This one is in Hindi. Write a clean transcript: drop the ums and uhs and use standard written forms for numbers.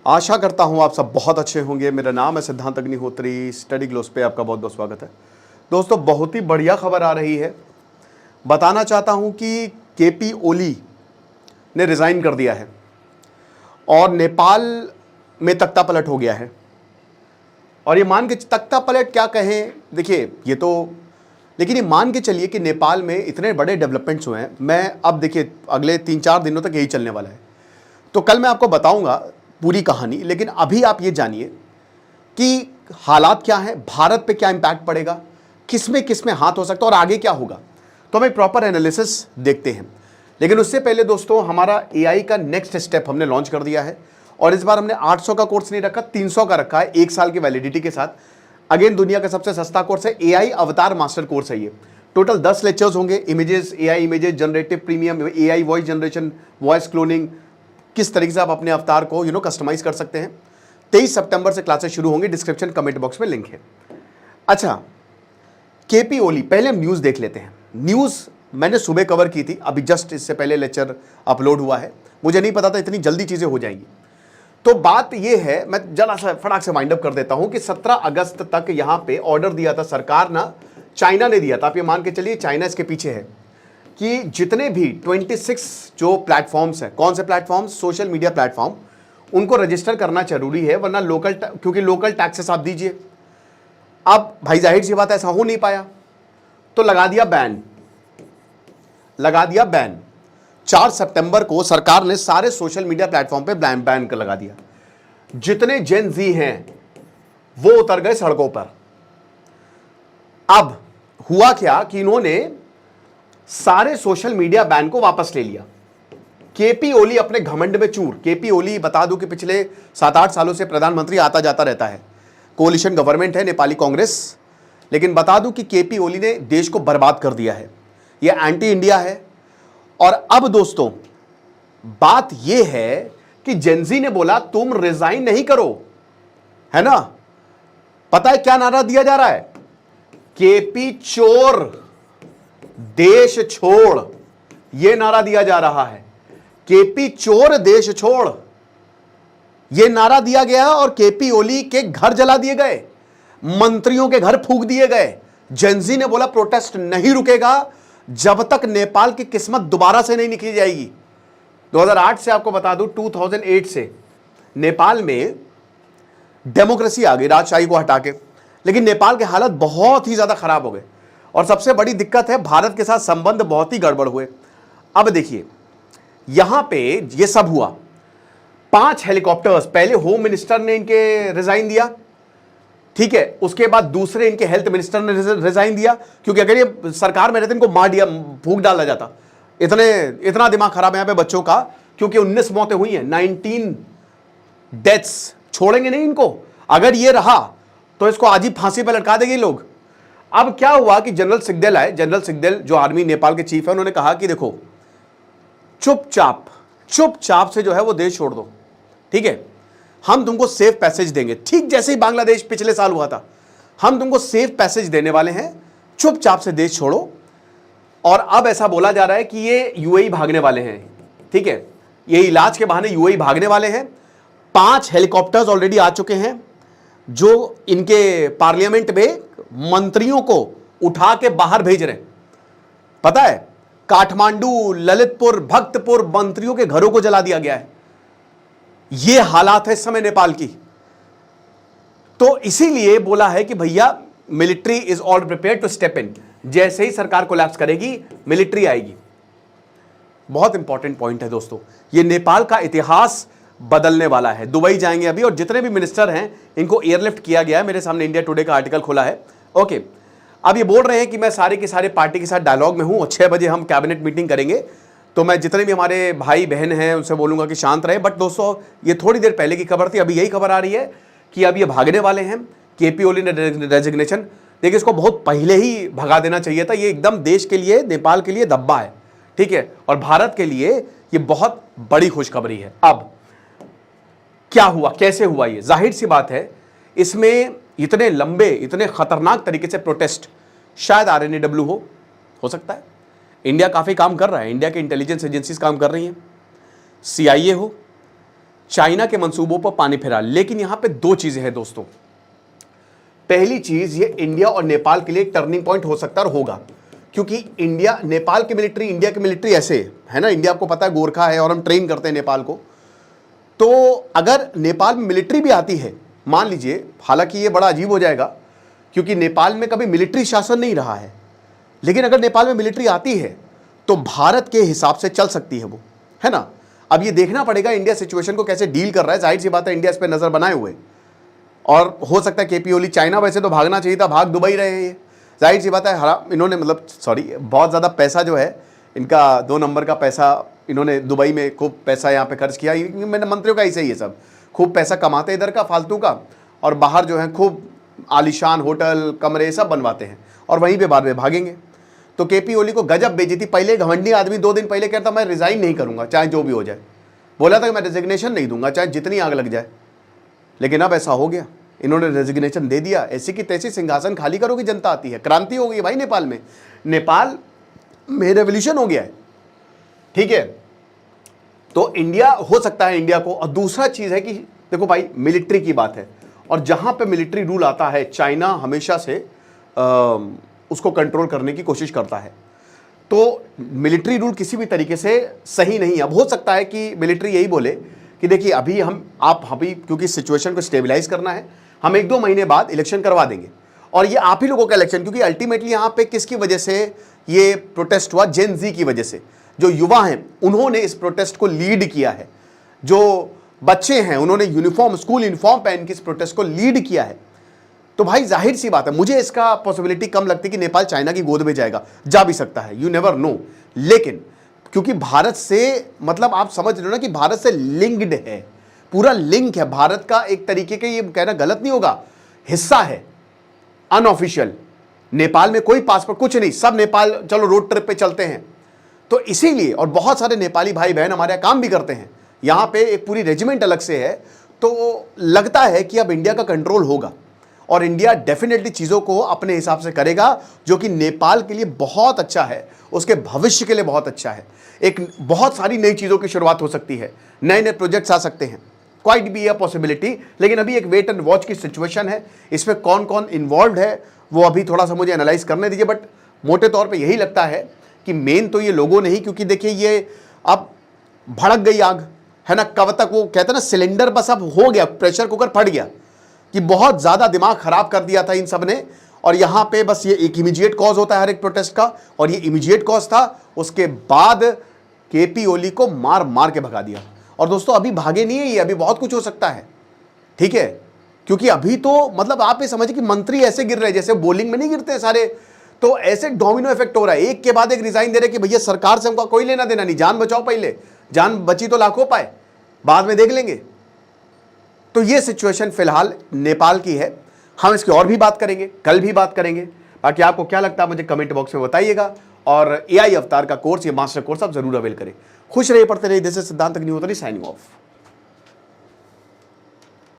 आशा करता हूँ आप सब बहुत अच्छे होंगे। मेरा नाम है सिद्धांत अग्निहोत्री। स्टडी ग्लोस पे आपका बहुत बहुत स्वागत है। दोस्तों, बहुत ही बढ़िया खबर आ रही है। बताना चाहता हूँ कि केपी ओली ने रिज़ाइन कर दिया है और नेपाल में तख्ता पलट हो गया है। और ये मान के तख्ता पलट क्या कहें, देखिए ये तो, लेकिन ये मान के चलिए कि नेपाल में इतने बड़े डेवलपमेंट्स हुए हैं। मैं अब देखिए अगले 3-4 दिनों तक यही चलने वाला है, तो कल मैं आपको बताऊंगा पूरी कहानी। लेकिन अभी आप ये जानिए कि हालात क्या हैं, भारत पे क्या इंपैक्ट पड़ेगा, किस में हाथ हो सकता है और आगे क्या होगा। तो हम एक प्रॉपर एनालिसिस देखते हैं। लेकिन उससे पहले दोस्तों, हमारा एआई का नेक्स्ट स्टेप हमने लॉन्च कर दिया है और इस बार हमने 800 का कोर्स नहीं रखा, 300 का रखा है, 1 साल की वैलिडिटी के साथ। अगेन दुनिया का सबसे सस्ता कोर्स है, एआई अवतार मास्टर कोर्स है ये। टोटल 10 लेक्चर्स होंगे। Images, AI images generative premium, AI voice generation, voice cloning, किस तरीके से आप अपने अवतार को कस्टमाइज कर सकते हैं। 23 सितंबर से क्लासेस शुरू होंगी। डिस्क्रिप्शन कमेंट बॉक्स में लिंक है। अच्छा, केपी ओली, पहले हम न्यूज़ देख लेते हैं। न्यूज़ मैंने सुबह कवर की थी, अभी जस्ट इससे पहले लेक्चर अपलोड हुआ है। मुझे नहीं पता था इतनी जल्दी चीज़ें हो जाएंगी। तो बात यह है, मैं जरा सा फटाक से वाइंड अप कर देता हूं कि 17 अगस्त तक यहां पे ऑर्डर दिया था सरकार ना, चाइना ने दिया था। आप ये मान के चलिए चाइना इसके पीछे है कि जितने भी 26 जो प्लेटफॉर्म्स हैं, कौन से प्लेटफॉर्म्स, सोशल मीडिया प्लेटफॉर्म, उनको रजिस्टर करना जरूरी है, वरना क्योंकि लोकल टैक्सेस आप दीजिए। अब भाई जाहिर सी बात है, ऐसा हो नहीं पाया तो लगा दिया बैन। 4 सितंबर को सरकार ने सारे सोशल मीडिया प्लेटफॉर्म पे बैन कर लगा दिया। जितने जेन जी हैं वो उतर गए सड़कों पर। अब हुआ क्या कि इन्होंने सारे सोशल मीडिया बैन को वापस ले लिया। केपी ओली अपने घमंड में चूर। केपी ओली, बता दूं कि पिछले 7-8 सालों से प्रधानमंत्री आता जाता रहता है। कोलिशन गवर्नमेंट है, नेपाली कांग्रेस। लेकिन बता दूं कि केपी ओली ने देश को बर्बाद कर दिया है। यह एंटी इंडिया है। और अब दोस्तों, बात यह है कि जेनजी ने बोला तुम रिजाइन नहीं करो, है ना। पता है क्या नारा दिया जा रहा है? केपी चोर, देश छोड़, यह नारा दिया जा रहा है। केपी चोर, देश छोड़, यह नारा दिया गया और केपी ओली के घर जला दिए गए, मंत्रियों के घर फूंक दिए गए। जेनजी ने बोला प्रोटेस्ट नहीं रुकेगा जब तक नेपाल की किस्मत दोबारा से नहीं निकली जाएगी। 2008 से आपको बता दूं, 2008 से नेपाल में डेमोक्रेसी आ गई, राजशाही को हटा के। लेकिन नेपाल के हालत बहुत ही ज्यादा खराब हो गए और सबसे बड़ी दिक्कत है, भारत के साथ संबंध बहुत ही गड़बड़ हुए। अब देखिए यहां पे ये सब हुआ। 5 हेलीकॉप्टर्स, पहले होम मिनिस्टर ने इनके रिजाइन दिया, ठीक है। उसके बाद दूसरे इनके हेल्थ मिनिस्टर ने रिजाइन दिया, क्योंकि अगर ये सरकार में रहते इनको मार दिया, फूंक डाला जाता। इतना दिमाग खराब है यहां पे बच्चों का, क्योंकि 19 मौतें हुई हैं, 19 डेथ्स। छोड़ेंगे नहीं इनको। अगर ये रहा तो इसको आज ही फांसी पर लटका देंगे लोग। अब क्या हुआ कि जनरल सिग्देल आए। जनरल सिग्देल जो आर्मी नेपाल के चीफ है, उन्होंने कहा कि देखो चुपचाप से जो है वो देश छोड़ दो, ठीक है। हम तुमको सेफ पैसेज देंगे, ठीक जैसे ही बांग्लादेश पिछले साल हुआ था। हम तुमको सेफ पैसेज देने वाले हैं, चुपचाप से देश छोड़ो। और अब ऐसा बोला जा रहा है कि ये यूएई भागने वाले हैं, ठीक है। ये इलाज के बहाने यूएई भागने वाले हैं। 5 हेलीकॉप्टर्स ऑलरेडी आ चुके हैं जो इनके पार्लियामेंट में मंत्रियों को उठा के बाहर भेज रहे हैं। पता है, काठमांडू, ललितपुर, भक्तपुर, मंत्रियों के घरों को जला दिया गया है। यह हालात है इस समय नेपाल की। तो इसीलिए बोला है कि भैया military is all prepare to step in. जैसे ही सरकार कोलैप्स करेगी, मिलिट्री आएगी। बहुत इंपॉर्टेंट पॉइंट है दोस्तों, यह नेपाल का इतिहास बदलने वाला है। दुबई जाएंगे अभी, और जितने भी मिनिस्टर हैं इनको एयरलिफ्ट किया गया है। मेरे सामने इंडिया टुडे का आर्टिकल खुला है। ओके, अब ये बोल रहे हैं कि मैं सारे के सारे पार्टी के साथ डायलॉग में हूं और 6 बजे हम कैबिनेट मीटिंग करेंगे। तो मैं जितने भी हमारे भाई बहन हैं उनसे बोलूंगा कि शांत रहे। बट दोस्तों, ये थोड़ी देर पहले की खबर थी, अभी यही खबर आ रही है कि अब ये भागने वाले हैं। केपी ओली ने रेजिग्नेशन, देखिए इसको बहुत पहले ही भगा देना चाहिए था। ये एकदम देश के लिए, नेपाल के लिए धब्बा है, ठीक है। और भारत के लिए ये बहुत बड़ी खुशखबरी है। अब क्या हुआ, कैसे हुआ, ये जाहिर सी बात है, इसमें इतने लंबे, इतने खतरनाक तरीके से प्रोटेस्ट शायद आरएनएडब्ल्यू हो सकता है। इंडिया काफी काम कर रहा है, इंडिया के इंटेलिजेंस एजेंसीज काम कर रही हैं, सीआईए हो, चाइना के मंसूबों पर पानी फिरा। लेकिन यहां पे दो चीजें हैं दोस्तों। पहली चीज, ये इंडिया और नेपाल के लिए एक टर्निंग पॉइंट हो सकता है और होगा, क्योंकि इंडिया नेपाल की मिलिट्री, इंडिया की मिलिट्री ऐसे है ना, इंडिया आपको पता है गोरखा है और हम ट्रेन करते हैं नेपाल को। तो अगर नेपाल में मिलिट्री भी आती है, मान लीजिए, हालांकि ये बड़ा अजीब हो जाएगा क्योंकि नेपाल में कभी मिलिट्री शासन नहीं रहा है, लेकिन अगर नेपाल में मिलिट्री आती है तो भारत के हिसाब से चल सकती है वो, है ना। अब ये देखना पड़ेगा इंडिया सिचुएशन को कैसे डील कर रहा है। जाहिर सी बात है इंडिया इस पर नजर बनाए हुए, और हो सकता है केपी ओली, चाइना वैसे तो भागना चाहिए था, भाग दुबई रहे हैं ये, जाहिर सी बात है। इन्होंने मतलब बहुत ज़्यादा पैसा जो है इनका, 2 नंबर का पैसा इन्होंने दुबई में खूब पैसा यहाँ पे खर्च किया। मैंने मंत्रियों का ऐसे ही है, सब खूब पैसा कमाते इधर का फालतू का, और बाहर जो है खूब आलीशान होटल कमरे सब बनवाते हैं, और वहीं पे बाद में भागेंगे। तो केपी ओली को गजब बेइज्जती। पहले घमंडी आदमी 2 दिन पहले कहता मैं रिजाइन नहीं करूंगा चाहे जो भी हो जाए, बोला था कि मैं रेजिग्नेशन नहीं दूंगा चाहे जितनी आग लग जाए, लेकिन अब ऐसा हो गया, इन्होंने रेजिग्नेशन दे दिया। ऐसी की तैसी सिंहासन खाली करोगी जनता आती है। क्रांति हो गई भाई नेपाल में, नेपाल में रेवोल्यूशन हो गया है, ठीक है। तो इंडिया हो सकता है इंडिया को। और दूसरा चीज है कि देखो भाई मिलिट्री की बात है, और जहां पे मिलिट्री रूल आता है चाइना हमेशा से उसको कंट्रोल करने की कोशिश करता है। तो मिलिट्री रूल किसी भी तरीके से सही नहीं है। अब हो सकता है कि मिलिट्री यही बोले कि देखिए अभी अभी क्योंकि सिचुएशन को स्टेबलाइज करना है, हम 1-2 महीने बाद इलेक्शन करवा देंगे, और ये आप ही लोगों का इलेक्शन, क्योंकि अल्टीमेटली यहाँ पे किसकी वजह से ये प्रोटेस्ट हुआ, जेन जी की वजह से। जो युवा हैं उन्होंने इस प्रोटेस्ट को लीड किया है, जो बच्चे हैं उन्होंने यूनिफॉर्म, स्कूल यूनिफॉर्म पहन के इस प्रोटेस्ट को लीड किया है। तो भाई जाहिर सी बात है, मुझे इसका पॉसिबिलिटी कम लगती कि नेपाल चाइना की गोद में जाएगा, जा भी सकता है, यू नेवर नो। लेकिन क्योंकि भारत से, मतलब आप समझ रहे हो ना कि भारत से लिंक्ड है, पूरा लिंक है भारत का, एक तरीके के, ये कहना गलत नहीं होगा, हिस्सा है अनऑफिशियल। नेपाल में कोई पासपोर्ट कुछ नहीं, सब नेपाल चलो रोड ट्रिप पे चलते हैं। तो इसीलिए, और बहुत सारे नेपाली भाई बहन हमारे यहाँ काम भी करते हैं, यहाँ पे एक पूरी रेजिमेंट अलग से है। तो लगता है कि अब इंडिया का कंट्रोल होगा, और इंडिया डेफिनेटली चीज़ों को अपने हिसाब से करेगा, जो कि नेपाल के लिए बहुत अच्छा है, उसके भविष्य के लिए बहुत अच्छा है। एक बहुत सारी नई चीज़ों की शुरुआत हो सकती है, नए नए प्रोजेक्ट्स आ सकते हैं, क्वाइट बी अ पॉसिबिलिटी। लेकिन अभी एक वेट एंड वॉच की सिचुएशन है, इसमें कौन कौन इन्वॉल्व है वो अभी थोड़ा सा मुझे एनालाइज करने दीजिए। बट मोटे तौर पे यही लगता है कि मेन तो ये लोगों ने ही, क्योंकि देखिए ये अब भड़क गई आग, है ना। कब तक वो कहते हैं ना सिलेंडर, बस अब हो गया, प्रेशर कुकर फट गया, कि बहुत ज़्यादा दिमाग खराब कर दिया था इन सब ने। और यहाँ पे बस ये एक इमीडिएट कॉज होता है हर एक प्रोटेस्ट का, और ये इमीडिएट कॉज था। उसके बाद केपी ओली को मार मार के भगा दिया। और दोस्तों अभी भागे नहीं है ये, अभी बहुत कुछ हो सकता है, ठीक है। क्योंकि अभी तो मतलब आप ये समझिए कि मंत्री ऐसे गिर रहे हैं जैसे बॉलिंग में नहीं गिरते सारे, तो ऐसे डोमिनो इफेक्ट हो रहा है, एक के बाद एक रिजाइन दे रहे कि भैया सरकार से हमका कोई लेना देना नहीं, जान बचाओ, पहले जान बची तो लाखों पाए, बाद में देख लेंगे। तो ये सिचुएशन फिलहाल नेपाल की है। हम इसकी और भी बात करेंगे, कल भी बात करेंगे। बाकी आपको क्या लगता है मुझे कमेंट बॉक्स में बताइएगा, और एआई अवतार का कोर्स, ये मास्टर कोर्स आप जरूर अवेल करें। खुश रहिए, पढ़ते रहिए। दिस इज सिद्धांत अग्निहोत्री साइनिंग ऑफ।